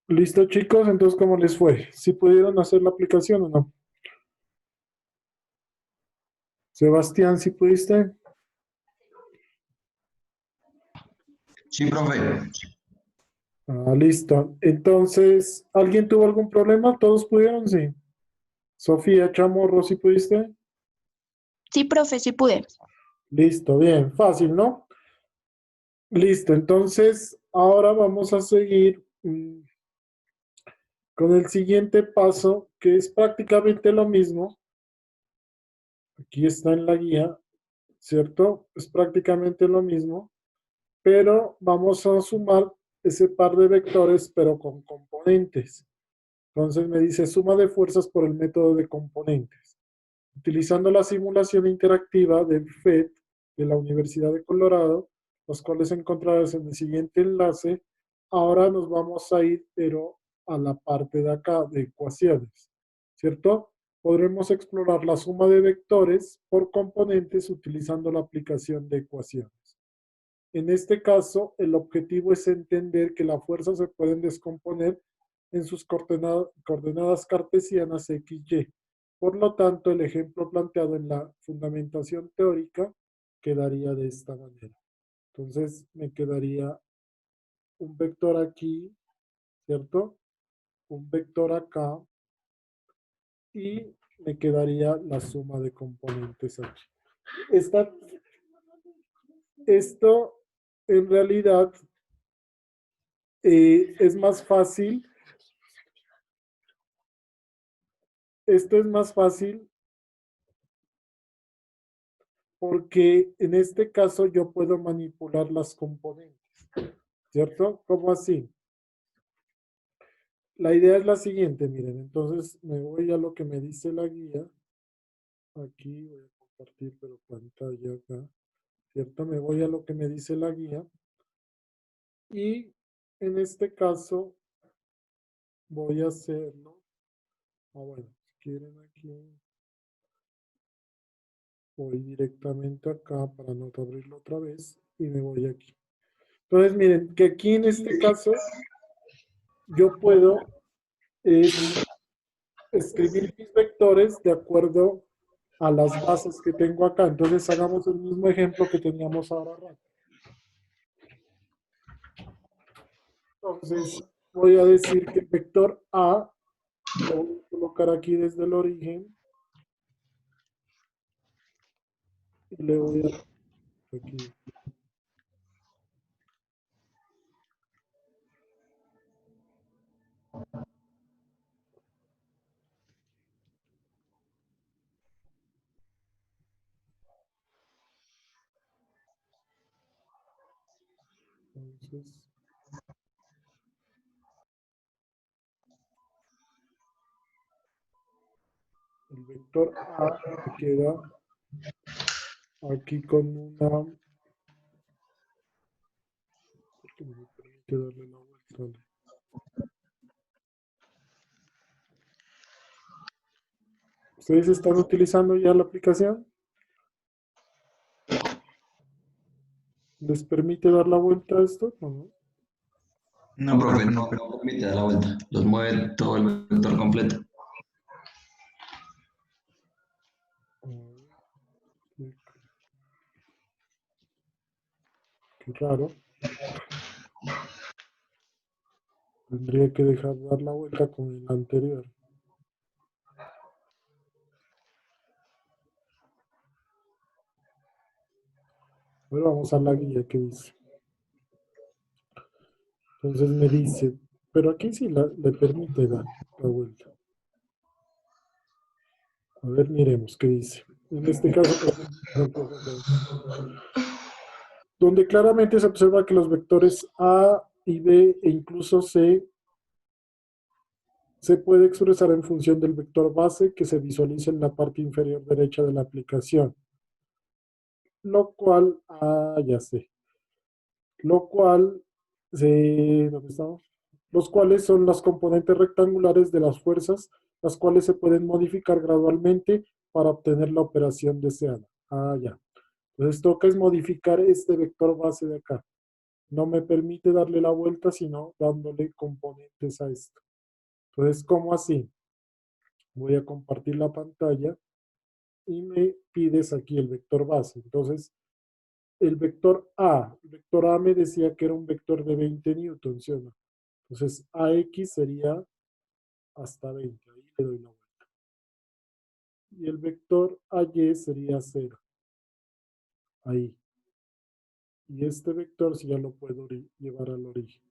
Listo, chicos, entonces, ¿cómo les fue? ¿Sí pudieron hacer la aplicación o no? Sebastián, ¿sí pudiste? Sí, profe. Listo. Entonces, ¿alguien tuvo algún problema? ¿Todos pudieron? Sí. Sofía, Chamorro, ¿sí pudiste? Sí, profe, sí pude. Listo, bien, fácil, ¿no? Listo, entonces, ahora vamos a seguir con el siguiente paso, que es prácticamente lo mismo. Aquí está en la guía, ¿cierto? Es prácticamente lo mismo, pero vamos a sumar ese par de vectores, pero con componentes. Entonces me dice suma de fuerzas por el método de componentes. Utilizando la simulación interactiva de FED de la Universidad de Colorado, los cuales encontrarás en el siguiente enlace, ahora nos vamos a ir, pero a la parte de acá de ecuaciones, ¿cierto? Podremos explorar la suma de vectores por componentes utilizando la aplicación de ecuaciones. En este caso, el objetivo es entender que las fuerzas se pueden descomponer en sus coordenadas cartesianas x, y. Por lo tanto, el ejemplo planteado en la fundamentación teórica quedaría de esta manera. Entonces, me quedaría un vector aquí, ¿cierto? Un vector acá y me quedaría la suma de componentes aquí. Esta, esto en realidad es más fácil. Esto es más fácil porque en este caso yo puedo manipular las componentes, ¿cierto? ¿Cómo así? La idea es la siguiente, miren, entonces me voy a lo que me dice la guía. Aquí voy a compartir, pero pantalla acá, ¿cierto? Me voy a lo que me dice la guía. Y en este caso voy a hacerlo. Bueno, si quieren aquí, voy directamente acá para no abrirlo otra vez y me voy aquí. Entonces, miren, que aquí en este caso yo puedo escribir mis vectores de acuerdo a las bases que tengo acá. Entonces, hagamos el mismo ejemplo que teníamos ahora rato. Entonces, voy a decir que el vector A lo voy a colocar aquí desde el origen y le voy a aquí. Entonces, el vector A me queda aquí con una, porque no me permite darle la vuelta. ¿Ustedes están utilizando ya la aplicación? ¿Les permite dar la vuelta a esto? No. No, profe, no permite dar la vuelta. Los mueve todo el vector completo. Qué raro. Tendría que dejar dar la vuelta con el anterior. Bueno, vamos a la guía que dice. Entonces me dice, pero aquí sí le permite dar la vuelta. A ver, miremos qué dice. En este caso, por ejemplo, donde claramente se observa que los vectores A y B e incluso C se puede expresar en función del vector base que se visualiza en la parte inferior derecha de la aplicación. Lo cual, ya sé. Lo cual, ¿dónde estamos? Los cuales son las componentes rectangulares de las fuerzas, las cuales se pueden modificar gradualmente para obtener la operación deseada. Ya. Entonces toca es modificar este vector base de acá. no me permite darle la vuelta, sino dándole componentes a esto. Entonces, ¿cómo así? Voy a compartir la pantalla y me pides aquí el vector base. Entonces, el vector A me decía que era un vector de 20 newtons, ¿sí o no? Entonces, AX sería hasta 20, ahí le doy la vuelta. Y el vector AY sería 0, ahí. Y este vector sí ya lo puedo llevar al origen.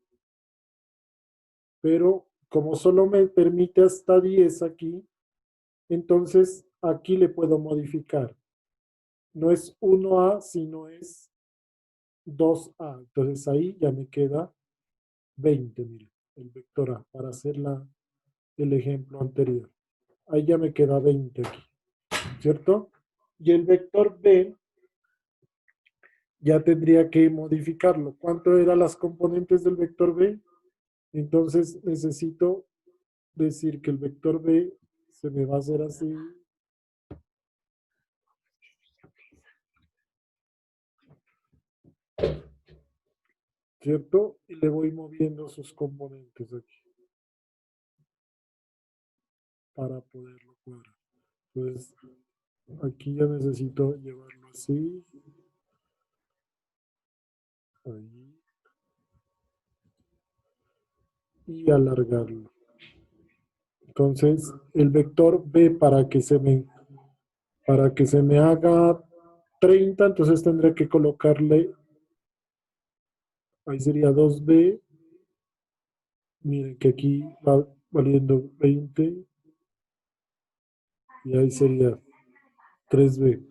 Pero como solo me permite hasta 10 aquí, entonces aquí le puedo modificar. No es 1A, sino es 2A. Entonces ahí ya me queda 20, mire, el vector A, para hacer el ejemplo anterior. Ahí ya me queda 20 aquí, ¿cierto? Y el vector B ya tendría que modificarlo. ¿Cuánto eran las componentes del vector B? Entonces necesito decir que el vector B se me va a hacer así. ¿Cierto? Y le voy moviendo sus componentes aquí para poderlo cuadrar. Entonces, aquí ya necesito llevarlo así. Ahí. Y alargarlo. Entonces, el vector B para que se me haga 30, entonces tendré que colocarle, ahí sería 2B. Miren que aquí va valiendo 20 y ahí sería 3B.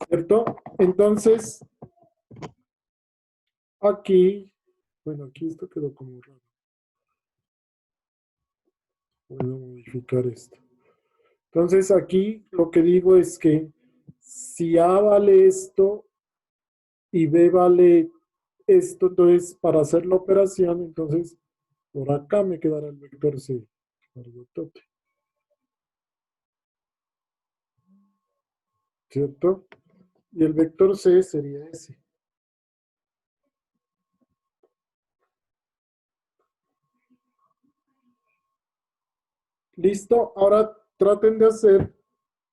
¿Cierto? Entonces, aquí, bueno, aquí esto quedó como raro. Puedo modificar esto. Entonces, aquí lo que digo es que si A vale esto y B vale esto, entonces para hacer la operación, entonces por acá me quedará el vector C. ¿Cierto? Y el vector C sería ese. Listo, ahora traten de hacer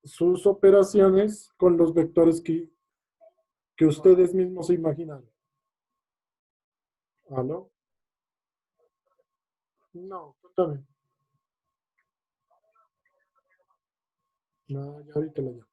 sus operaciones con los vectores que ustedes mismos se imaginaron. ¿Aló? No, cuéntame. No, ya ahorita lo llamo.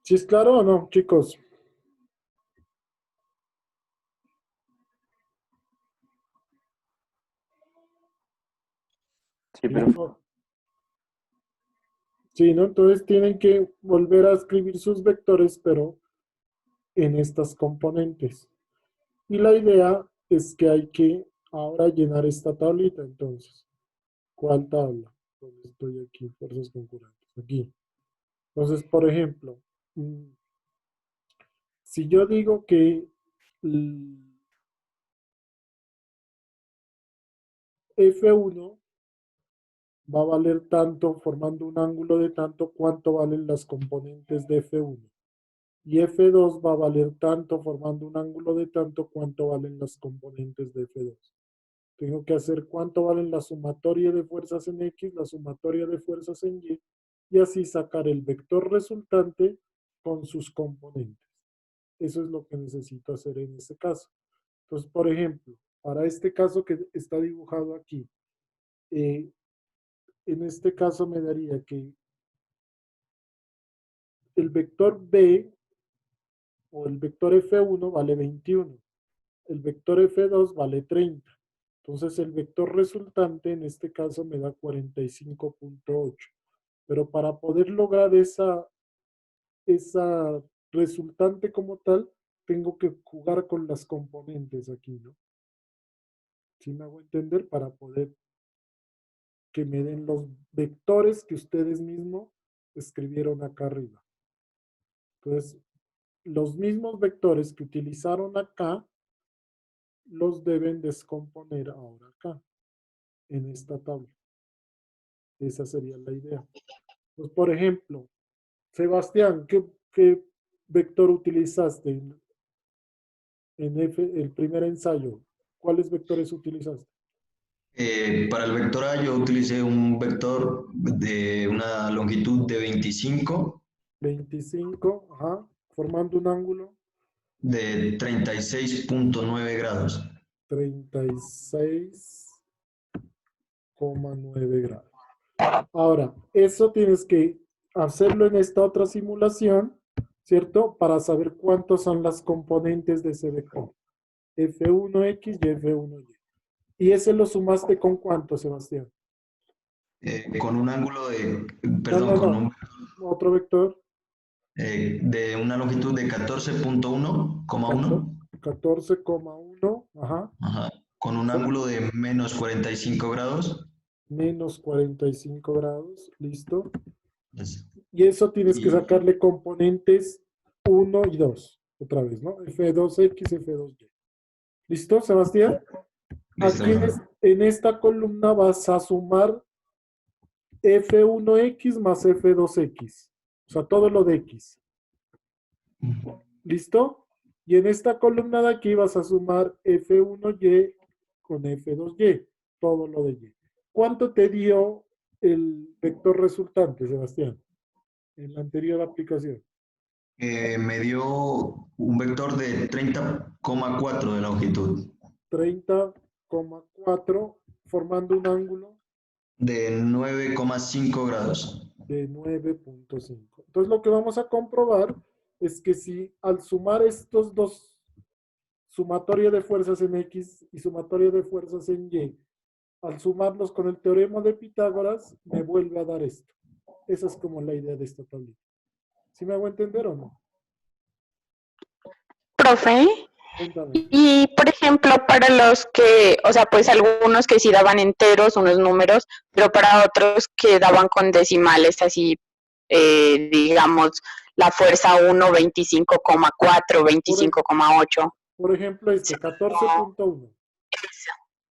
¿Sí es claro o no, chicos? Sí, pero Listo. Sí, ¿no? Entonces tienen que volver a escribir sus vectores, pero en estas componentes. Y la idea es que hay que ahora llenar esta tablita, entonces. ¿Cuál tabla? ¿Dónde estoy aquí? Fuerzas concurrentes. Aquí. Entonces, por ejemplo, si yo digo que F1 va a valer tanto, formando un ángulo de tanto, ¿cuánto valen las componentes de F1? Y F2 va a valer tanto, formando un ángulo de tanto, ¿cuánto valen las componentes de F2? Tengo que hacer cuánto valen la sumatoria de fuerzas en X, la sumatoria de fuerzas en Y, y así sacar el vector resultante con sus componentes. Eso es lo que necesito hacer en este caso. Entonces, por ejemplo, para este caso que está dibujado aquí, en este caso me daría que el vector B o el vector F1 vale 21, el vector F2 vale 30. Entonces el vector resultante en este caso me da 45.8. Pero para poder lograr esa resultante como tal, tengo que jugar con las componentes aquí, ¿no? ¿Sí me hago entender? Para poder que me den los vectores que ustedes mismos escribieron acá arriba. Entonces, los mismos vectores que utilizaron acá, los deben descomponer ahora acá, en esta tabla. Esa sería la idea. Pues, por ejemplo, Sebastián, ¿qué vector utilizaste en el primer ensayo? ¿Cuáles vectores utilizaste? Para el vector A yo utilicé un vector de una longitud de 25 25, ajá, formando un ángulo. de 36.9 grados. 36,9 grados. Ahora, eso tienes que hacerlo en esta otra simulación, ¿cierto? Para saber cuántos son las componentes de ese vector. F1X y F1Y. ¿Y ese lo sumaste con cuánto, Sebastián? Con un ángulo de, No, perdón, no, con no. un, Otro vector. de una longitud de 14.1,1, 14,1, ajá. ajá, con un ángulo de menos 45 grados. Menos 45 grados, listo. Es- Y eso tienes que Y sacarle componentes 1 y 2, otra vez, ¿no? F2X, F2Y. ¿Listo, Sebastián? listo, Aquí en esta columna vas a sumar F1X más F2X. O sea, todo lo de X. ¿Listo? Y en esta columna de aquí vas a sumar F1Y con F2Y. Todo lo de Y. ¿Cuánto te dio el vector resultante, Sebastián, en la anterior aplicación? me dio un vector de 30,4 de longitud, 30,4, formando un ángulo de 9,5 grados. de 9,5. Entonces lo que vamos a comprobar es que si al sumar estos dos, sumatoria de fuerzas en X y sumatoria de fuerzas en Y, al sumarlos con el teorema de Pitágoras, me vuelve a dar esto. Esa es como la idea de esta tablita. ¿Sí me hago entender o no? Profe, Cuéntame. y por ejemplo, para los que, o sea, pues algunos que sí daban enteros, unos números, pero para otros que daban con decimales, así, digamos, la fuerza 1, 25,4, Por, ej- 25,8. por ejemplo, este 14,1.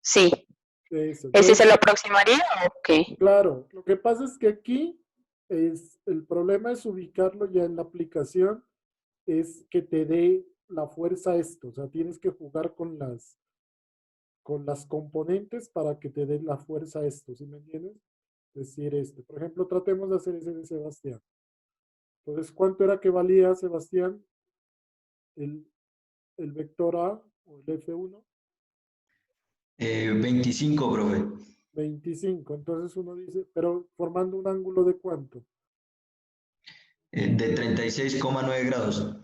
Sí, Eso. ¿ese se Entonces, lo aproximaría o qué? claro, lo que pasa es que aquí el problema es ubicarlo ya en la aplicación, es que te dé la fuerza esto, o sea, tienes que jugar con las componentes para que te dé la fuerza esto, ¿sí me entiendes? Es decir, esto. Por ejemplo, tratemos de hacer ese de Sebastián. Entonces, ¿cuánto era que valía, Sebastián, el, el vector A o el F1? 25, profe. 25. Entonces uno dice, pero formando un ángulo de cuánto. De 36,9 grados.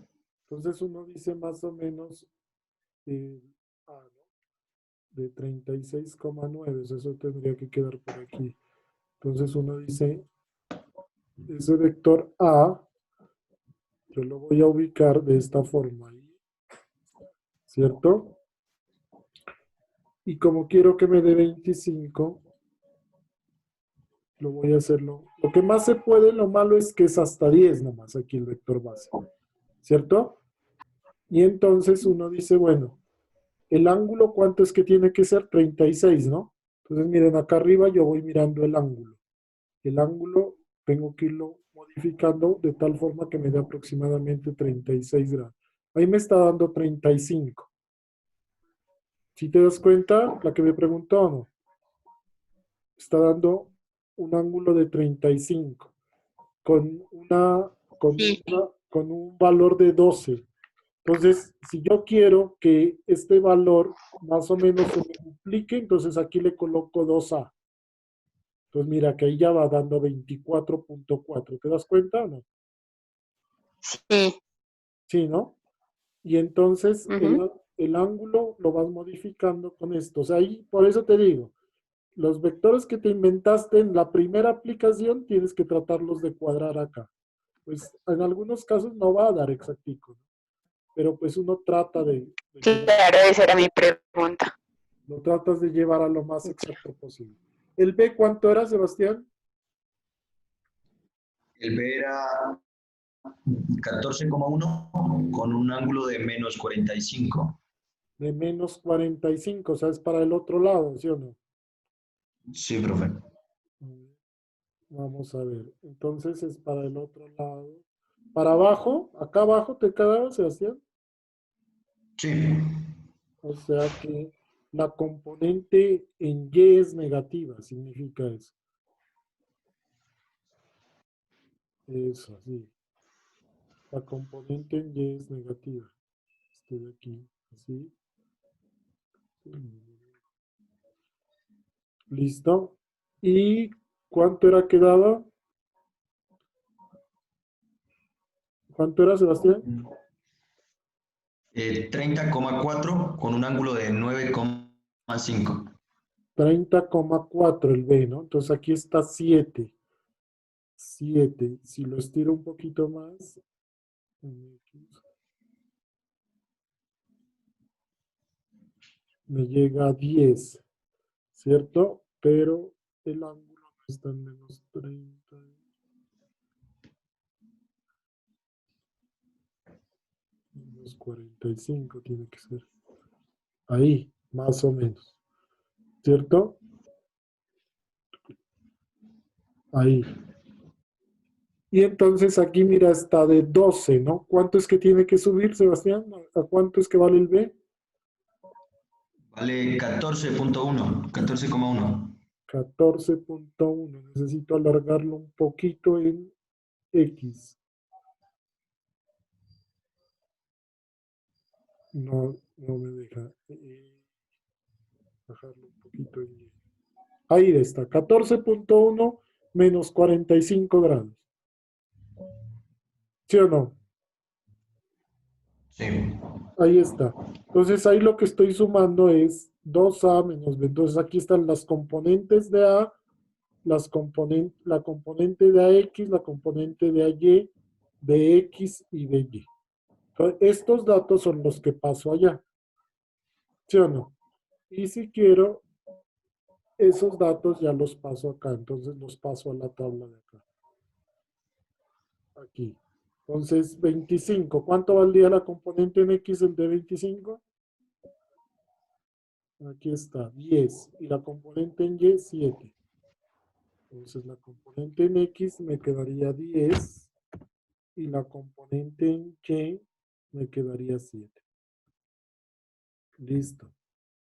Entonces uno dice más o menos A, ¿no? De 36,9. Eso tendría que quedar por aquí. Entonces uno dice, ese vector A, yo lo voy a ubicar de esta forma, ¿cierto? Y como quiero que me dé 25, lo voy a hacerlo. Lo que más se puede, lo malo es que es hasta 10 nomás aquí el vector base, ¿cierto? Y entonces uno dice, bueno, el ángulo, ¿cuánto es que tiene que ser? 36, ¿no? Entonces miren, acá arriba yo voy mirando el ángulo. El ángulo tengo que irlo modificando de tal forma que me dé aproximadamente 36 grados. Ahí me está dando 35. Si te das cuenta, la que me preguntó, ¿no? Está dando un ángulo de 35 con, Sí. con un valor de 12. Entonces, si yo quiero que este valor más o menos se me duplique, entonces aquí le coloco 2A. Entonces, mira que ahí ya va dando 24,4. ¿Te das cuenta o no? Sí. Sí, ¿no? Y entonces Ujú. el ángulo lo vas modificando con esto. O sea, ahí, por eso te digo, los vectores que te inventaste en la primera aplicación tienes que tratarlos de cuadrar acá. Pues en algunos casos no va a dar exactico, ¿no? Pero pues uno trata de llevar, Claro, esa era mi pregunta. lo tratas de llevar a lo más exacto posible. ¿El B cuánto era, Sebastián? El B era 14,1 con un ángulo de menos 45. De menos 45, o sea, es para el otro lado, ¿sí o no? Sí, profe. Vamos a ver. Entonces es para el otro lado. Para abajo, acá abajo te quedaba, Sebastián. Sí. O sea que la componente en Y es negativa, significa eso. Eso, sí. La componente en Y es negativa. Este de aquí, así. Listo. ¿Y cuánto era que daba? ¿Cuánto era, Sebastián? 30,4 con un ángulo de 9,5. 30,4 el B, ¿no? Entonces aquí está 7. 7. Si lo estiro un poquito más, me llega a 10, ¿cierto? Pero el ángulo no está en menos 30. Menos 45 tiene que ser. Ahí, más o menos. ¿Cierto? Ahí. Y entonces aquí, mira, está de 12, ¿no? ¿Cuánto es que tiene que subir, Sebastián? ¿A cuánto es que vale el B? Vale 14,1. 14,1. 14,1. Necesito alargarlo un poquito en X. No, no me deja bajarlo un poquito en Y. Ahí está, 14,1 menos 45 grados. ¿Sí o no? Sí. Ahí está. Entonces ahí lo que estoy sumando es 2A menos B. Entonces aquí están las componentes de A, la componente de AX, la componente de AY, de X y de Y. Entonces, estos datos son los que paso allá. ¿Sí o no? Y si quiero, esos datos ya los paso acá. Entonces los paso a la tabla de acá. Aquí. Entonces, 25. ¿Cuánto valdría la componente en X el de 25? Aquí está, 10. Y la componente en Y, 7. Entonces, la componente en X me quedaría 10. Y la componente en Y me quedaría 7. Listo.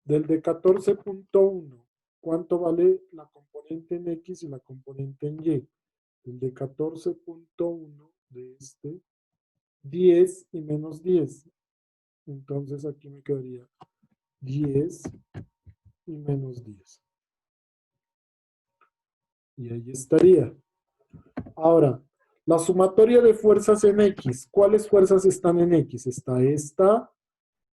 Del de 14,1, ¿cuánto vale la componente en X y la componente en Y? El de 14,1 de este, 10 y menos 10. Entonces aquí me quedaría 10 y menos 10. Y ahí estaría. Ahora, la sumatoria de fuerzas en X. ¿Cuáles fuerzas están en X? Está esta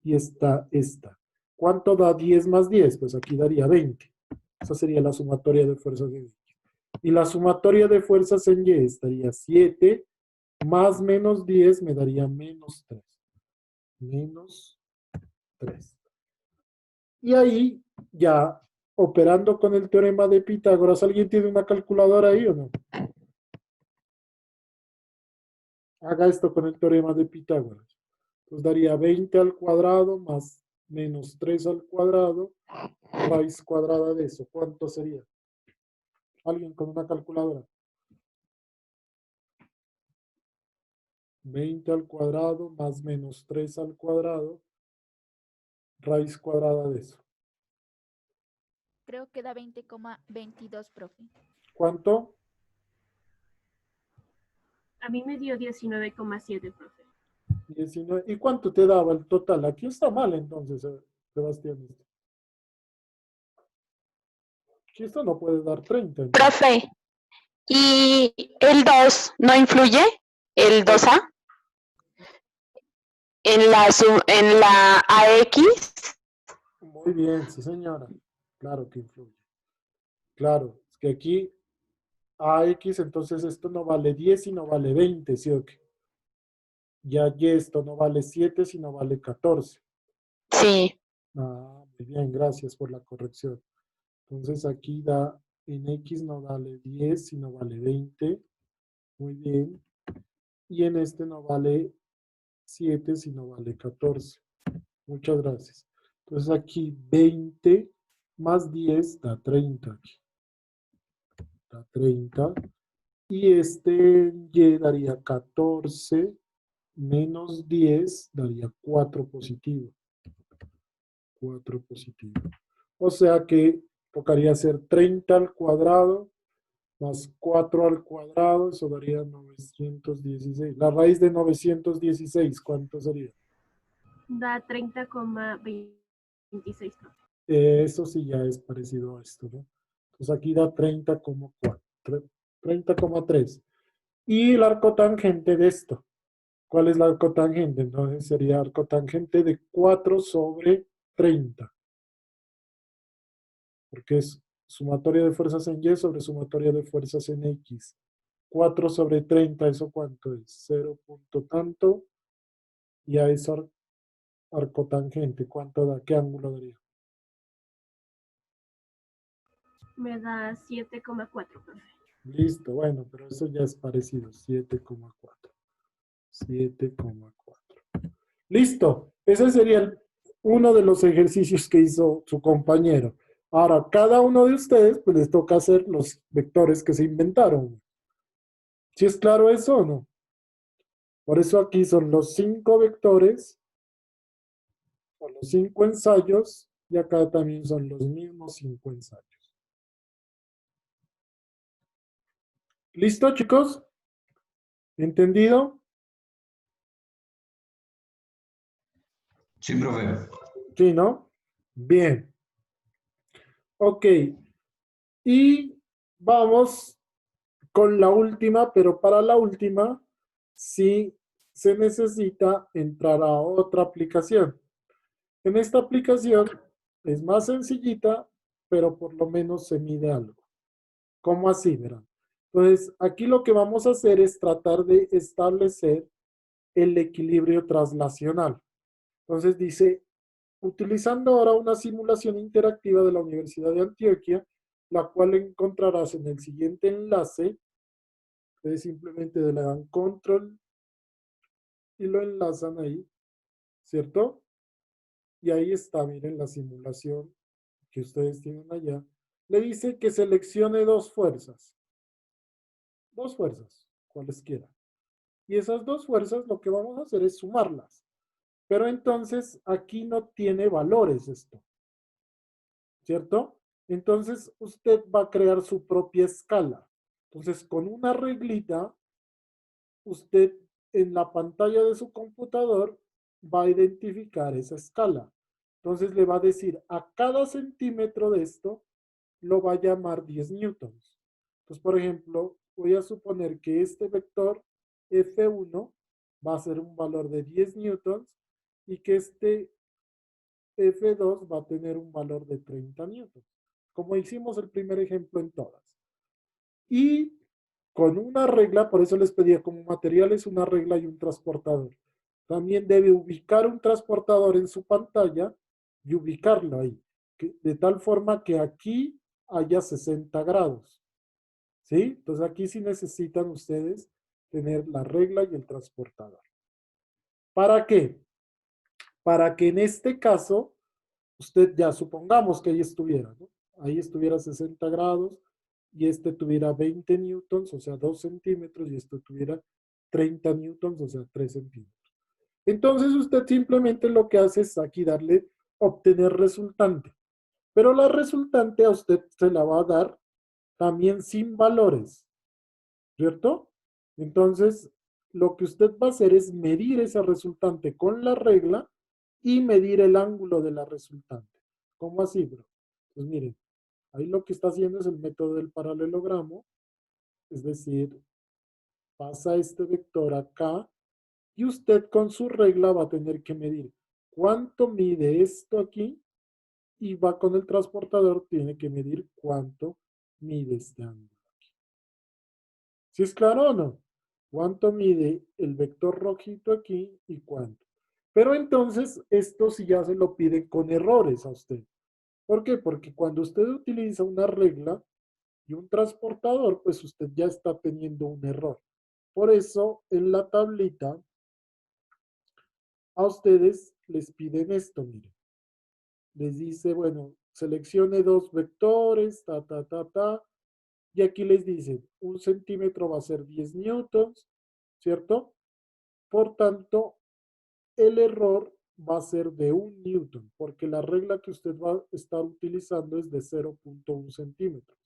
y está esta. ¿Cuánto da 10 más 10? Pues aquí daría 20. Esa sería la sumatoria de fuerzas en X. Y la sumatoria de fuerzas en Y estaría 7 más menos 10 me daría menos 3. Menos 3. Y ahí ya operando con el teorema de Pitágoras, ¿alguien tiene una calculadora ahí o no? Haga esto con el teorema de Pitágoras. Entonces daría 20 al cuadrado más menos 3 al cuadrado, raíz cuadrada de eso. ¿Cuánto sería? ¿Alguien con una calculadora? 20 al cuadrado más menos 3 al cuadrado, raíz cuadrada de eso. Creo que da 20,22, profe. ¿Cuánto? A mí me dio 19,7, profe. 19. ¿Y cuánto te daba el total? Aquí está mal entonces, Sebastián. Aquí esto no puede dar 30. Entonces. Profe, ¿y el 2 no influye? ¿El 2A? En la AX. Muy bien, sí señora. Claro que influye. Claro, es que aquí AX, entonces esto no vale 10 y no vale 20, ¿sí o qué? Ya Y esto no vale 7 sino vale 14. Sí. Ah, muy bien, gracias por la corrección. Entonces aquí da En X no vale 10, sino vale 20. Muy bien. Y en este no vale 7, sino vale 14. Muchas gracias. Entonces aquí 20 más 10 da 30. Da 30. Y este Y daría 14 menos 10 daría 4 positivo. 4 positivo. O sea que tocaría hacer 30 al cuadrado más 4 al cuadrado, eso daría 916. La raíz de 916, ¿cuánto sería? Da 30,26, profe. Eso sí ya es parecido a esto, ¿no? Entonces aquí da 30,4, 30,3. Y el arco tangente de esto. ¿Cuál es el arco tangente? Entonces sería arco tangente de 4 sobre 30. Porque es sumatoria de fuerzas en Y sobre sumatoria de fuerzas en X. 4 sobre 30, ¿eso cuánto es? 0 punto tanto. Y a ese arco tangente, ¿cuánto da? ¿Qué ángulo daría? Me da 7,4, profe. Listo, bueno, pero eso ya es parecido. 7,4. 7,4. Listo. Ese sería uno de los ejercicios que hizo su compañero. Ahora, cada uno de ustedes, pues les toca hacer los vectores que se inventaron. ¿Sí es claro eso o no? Por eso aquí son los 5 vectores, o los 5 ensayos, y acá también son los mismos 5 ensayos. ¿Listo, chicos? ¿Entendido? Sí, profe. Sí, ¿no? Bien. Ok. Y vamos con la última, pero para la última sí se necesita entrar a otra aplicación. En esta aplicación es más sencillita, pero por lo menos se mide algo. ¿Cómo así, verán? Entonces, aquí lo que vamos a hacer es tratar de establecer el equilibrio traslacional. Entonces dice, utilizando ahora una simulación interactiva de la Universidad de Antioquia, la cual encontrarás en el siguiente enlace. Ustedes simplemente le dan control y lo enlazan ahí, ¿cierto? Y ahí está, miren la simulación que ustedes tienen allá. Le dice que seleccione dos fuerzas, cualesquiera. Y esas dos fuerzas lo que vamos a hacer es sumarlas. Pero entonces aquí no tiene valores esto, ¿cierto? Entonces usted va a crear su propia escala. Entonces con una reglita, usted en la pantalla de su computador va a identificar esa escala. Entonces le va a decir a cada centímetro de esto lo va a llamar 10 newtons. Entonces, por ejemplo, voy a suponer que este vector F1 va a ser un valor de 10 newtons y que este F2 va a tener un valor de 30 newtons, como hicimos el primer ejemplo en todas. Y con una regla, por eso les pedía como materiales una regla y un transportador. También debe ubicar un transportador en su pantalla y ubicarlo ahí, de tal forma que aquí haya 60 grados. ¿Sí? Entonces aquí sí necesitan ustedes tener la regla y el transportador. ¿Para qué? Para que en este caso, usted ya supongamos que ahí estuviera, ¿no? Ahí estuviera 60 grados y este tuviera 20 newtons, o sea, 2 centímetros, y esto tuviera 30 newtons, o sea, 3 centímetros. Entonces usted simplemente lo que hace es aquí darle obtener resultante. Pero la resultante a usted se la va a dar también sin valores, ¿cierto? Entonces, lo que usted va a hacer es medir esa resultante con la regla y medir el ángulo de la resultante. ¿Cómo así, bro? Pues miren, ahí lo que está haciendo es el método del paralelogramo, es decir, pasa este vector acá y usted con su regla va a tener que medir cuánto mide esto aquí y va con el transportador, tiene que medir cuánto mide este ángulo aquí. ¿Sí es claro o no? ¿Cuánto mide el vector rojito aquí y cuánto? Pero entonces esto sí ya se lo pide con errores a usted. ¿Por qué? Porque cuando usted utiliza una regla, y un transportador, pues usted ya está teniendo un error. Por eso en la tablita a ustedes les piden esto, miren. Les dice, bueno, seleccione dos vectores, y aquí les dicen, 1 centímetro va a ser 10 newtons, ¿cierto? Por tanto, el error va a ser de 1 newton, porque la regla que usted va a estar utilizando es de 0.1 centímetros.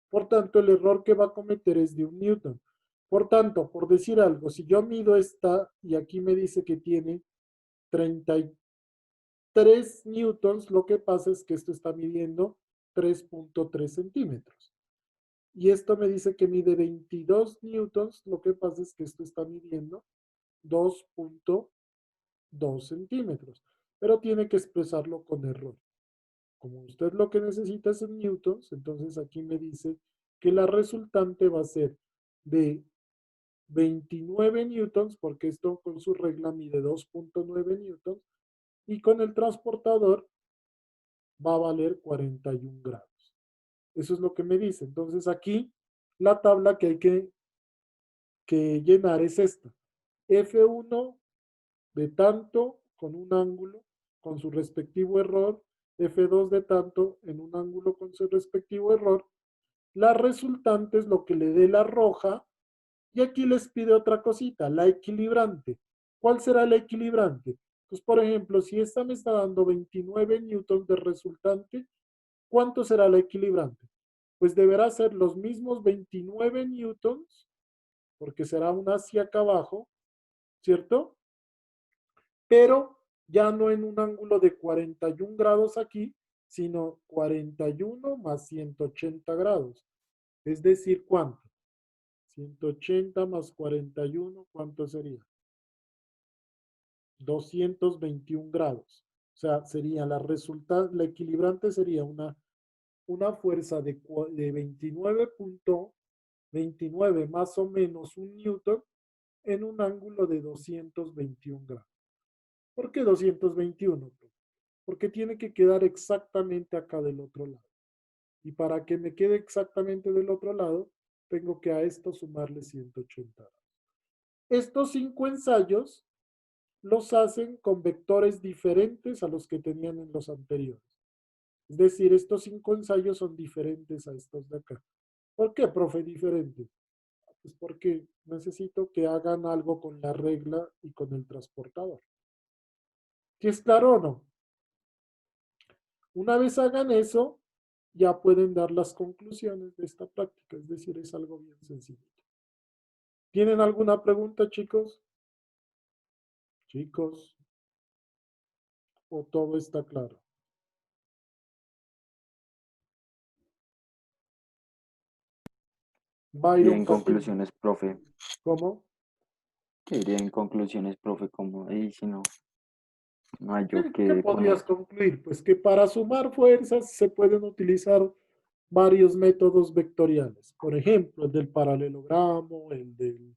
Por tanto, el error que va a cometer es de 1 newton. Por tanto, por decir algo, si yo mido esta y aquí me dice que tiene 33 newtons, lo que pasa es que esto está midiendo 3.3 centímetros. Y esto me dice que mide 22 newtons, lo que pasa es que esto está midiendo 2.2 centímetros. Pero tiene que expresarlo con error. Como usted lo que necesita es en newtons, entonces aquí me dice que la resultante va a ser de 29 newtons, porque esto con su regla mide 2.9 newtons, y con el transportador va a valer 41 grados. Eso es lo que me dice. Entonces aquí la tabla que hay que llenar es esta. F1 de tanto con un ángulo con su respectivo error, F2 de tanto en un ángulo con su respectivo error. La resultante es lo que le dé la roja, y aquí les pide otra cosita, la equilibrante. ¿Cuál será la equilibrante? Pues por ejemplo, si esta me está dando 29 newtons de resultante, ¿cuánto será la equilibrante? Pues deberá ser los mismos 29 newtons, porque será una hacia acá abajo, ¿cierto? Pero ya no en un ángulo de 41 grados aquí, sino 41 más 180 grados. Es decir, ¿cuánto? 180 más 41, ¿cuánto sería? 221 grados. O sea, sería la equilibrante sería una fuerza de 29.29 más o menos 1 newton en un ángulo de 221 grados. ¿Por qué 221? Porque tiene que quedar exactamente acá del otro lado. Y para que me quede exactamente del otro lado, tengo que a esto sumarle 180 grados. Estos 5 ensayos los hacen con vectores diferentes a los que tenían en los anteriores. Es decir, estos 5 ensayos son diferentes a estos de acá. ¿Por qué, profe, diferente? Pues porque necesito que hagan algo con la regla y con el transportador. ¿Qué es claro o no? Una vez hagan eso, ya pueden dar las conclusiones de esta práctica. Es decir, es algo bien sencillo. ¿Tienen alguna pregunta, chicos? Chicos, ¿o todo está claro? Y Byron en Patiño. conclusiones, profe, ¿Cómo? ¿qué diría en conclusiones, profe? Como ahí si no, no hay yo ¿Qué que con podrías esto. concluir? Pues que para sumar fuerzas se pueden utilizar varios métodos vectoriales. Por ejemplo, el del paralelogramo, el del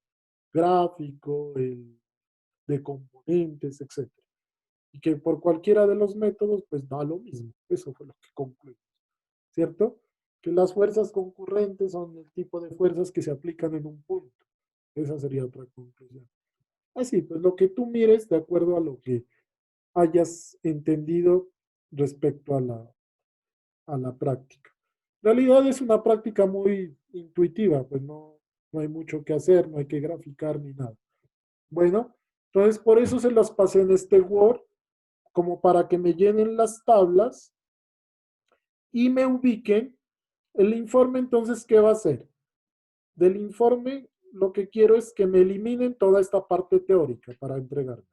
gráfico, el de componentes, etc. Y que por cualquiera de los métodos, pues da lo mismo. Eso fue lo que concluimos, ¿cierto? Que las fuerzas concurrentes son el tipo de fuerzas que se aplican en un punto. Esa sería otra conclusión. Así, pues lo que tú mires de acuerdo a lo que hayas entendido respecto a la práctica. En realidad es una práctica muy intuitiva, pues no hay mucho que hacer, no hay que graficar ni nada. Bueno, entonces por eso se las pasé en este Word, como para que me llenen las tablas y me ubiquen. El informe entonces, ¿qué va a hacer? Del informe lo que quiero es que me eliminen toda esta parte teórica para entregarme.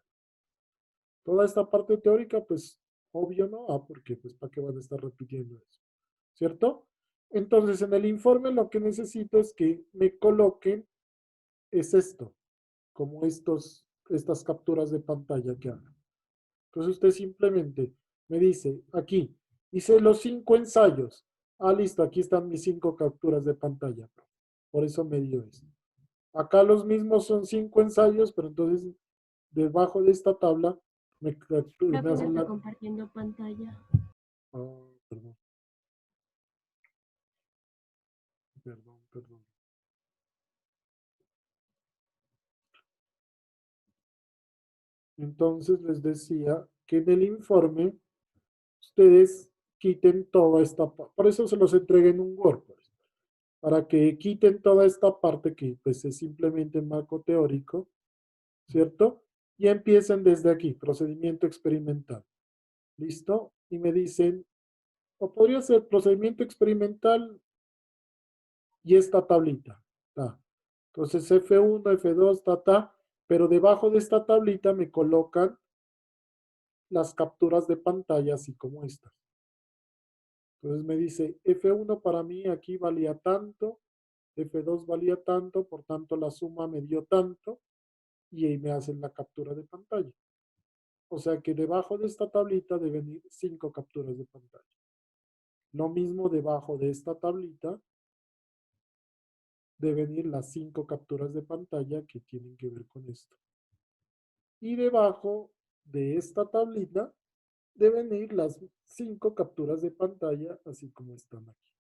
Toda esta parte teórica, pues obvio no, porque pues para qué van a estar repitiendo eso, ¿cierto? Entonces en el informe lo que necesito es que me coloquen, es esto, como estas capturas de pantalla que hagan. Entonces usted simplemente me dice, aquí, hice los 5 ensayos. Ah, listo, aquí están mis 5 capturas de pantalla. Por eso me dio esto. Acá los mismos son 5 ensayos, pero entonces debajo de esta tabla me Profe, hacen está la... compartiendo pantalla. Ah, perdón. Entonces les decía que en el informe ustedes quiten toda esta parte. Por eso se los entregué en un Word, pues, para que quiten toda esta parte que pues es simplemente marco teórico, ¿cierto? Y empiecen desde aquí, procedimiento experimental. ¿Listo? Y me dicen, o podría ser procedimiento experimental y esta tablita. Ta. Entonces F1, F2, pero debajo de esta tablita me colocan las capturas de pantalla así como estas. Entonces me dice, F1 para mí aquí valía tanto, F2 valía tanto, por tanto la suma me dio tanto, y ahí me hacen la captura de pantalla. O sea que debajo de esta tablita deben ir 5 capturas de pantalla. Lo mismo debajo de esta tablita deben ir las 5 capturas de pantalla que tienen que ver con esto. Y debajo de esta tablita deben ir las 5 capturas de pantalla así como están aquí.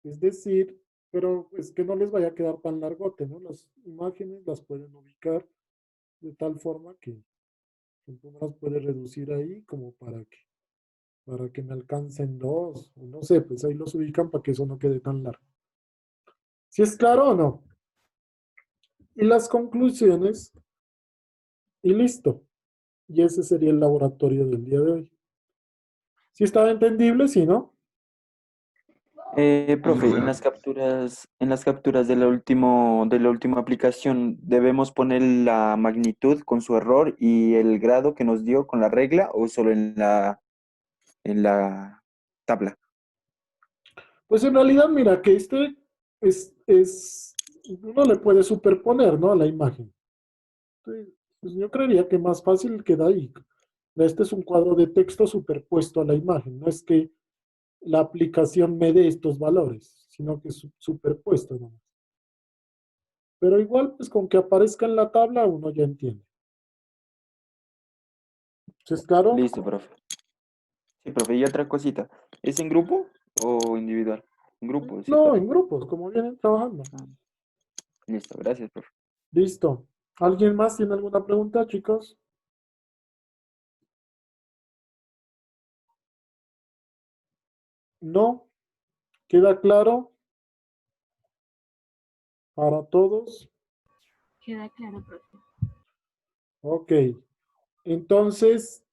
Es decir, pero es que no les vaya a quedar tan largote, ¿no? Las imágenes las pueden ubicar de tal forma que uno las puede reducir ahí como para que me alcancen dos, o no sé, pues ahí los ubican para que eso no quede tan largo. ¿Sí es claro o no? Y las conclusiones, y listo. Y ese sería el laboratorio del día de hoy. ¿Sí estaba entendible? ¿Sí, no? Profe, en las capturas de de la última aplicación, ¿debemos poner la magnitud con su error y el grado que nos dio con la regla o solo en la tabla? Pues en realidad, mira, que este uno le puede superponer, ¿no? A la imagen. Entonces, pues yo creería que más fácil queda ahí. Este es un cuadro de texto superpuesto a la imagen. No es que la aplicación me dé estos valores, sino que es superpuesto, ¿no? Pero igual, pues con que aparezca en la tabla, uno ya entiende. ¿Sí es claro? Listo, profe. Sí, profe, y otra cosita. ¿Es en grupo o individual? En grupo, sí, No, profe. en grupos, como vienen trabajando. Ah, listo, gracias, profe. Listo. ¿Alguien más tiene alguna pregunta, chicos? ¿No? ¿Queda claro para todos? Queda claro, profe. Ok. Entonces,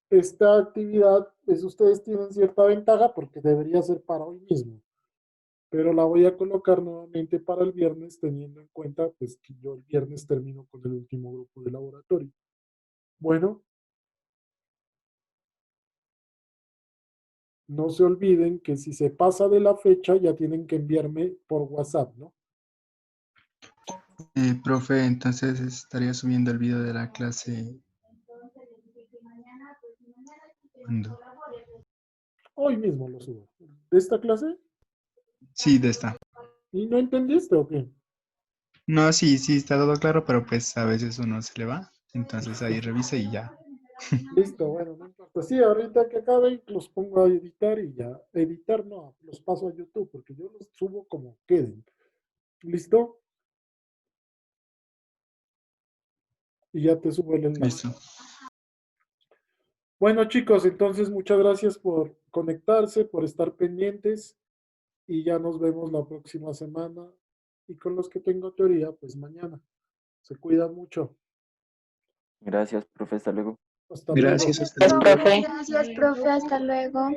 esta actividad, pues ustedes tienen cierta ventaja porque debería ser para hoy mismo, pero la voy a colocar nuevamente para el viernes teniendo en cuenta pues que yo el viernes termino con el último grupo de laboratorio. Bueno, no se olviden que si se pasa de la fecha ya tienen que enviarme por WhatsApp, ¿no? Profe, entonces estaría subiendo el video de la clase. ¿Cuándo? Hoy mismo lo subo. ¿De esta clase? Sí, de esta. ¿Y no entendiste o qué? No, sí, sí, está todo claro, pero pues a veces uno se le va. Entonces ahí revisa y ya. Listo, bueno, no importa. Sí, ahorita que acabe los pongo a editar y ya. Editar no, los paso a YouTube porque yo los subo como queden. ¿Listo? Y ya te subo el enlace. Listo. Bueno, chicos, entonces muchas gracias por conectarse, por estar pendientes y ya nos vemos la próxima semana. Y con los que tengo teoría, pues mañana. Se cuidan mucho. Gracias, profe, hasta luego. Hasta luego. Gracias, hasta Gracias, luego. profe. Gracias, profe. Hasta luego.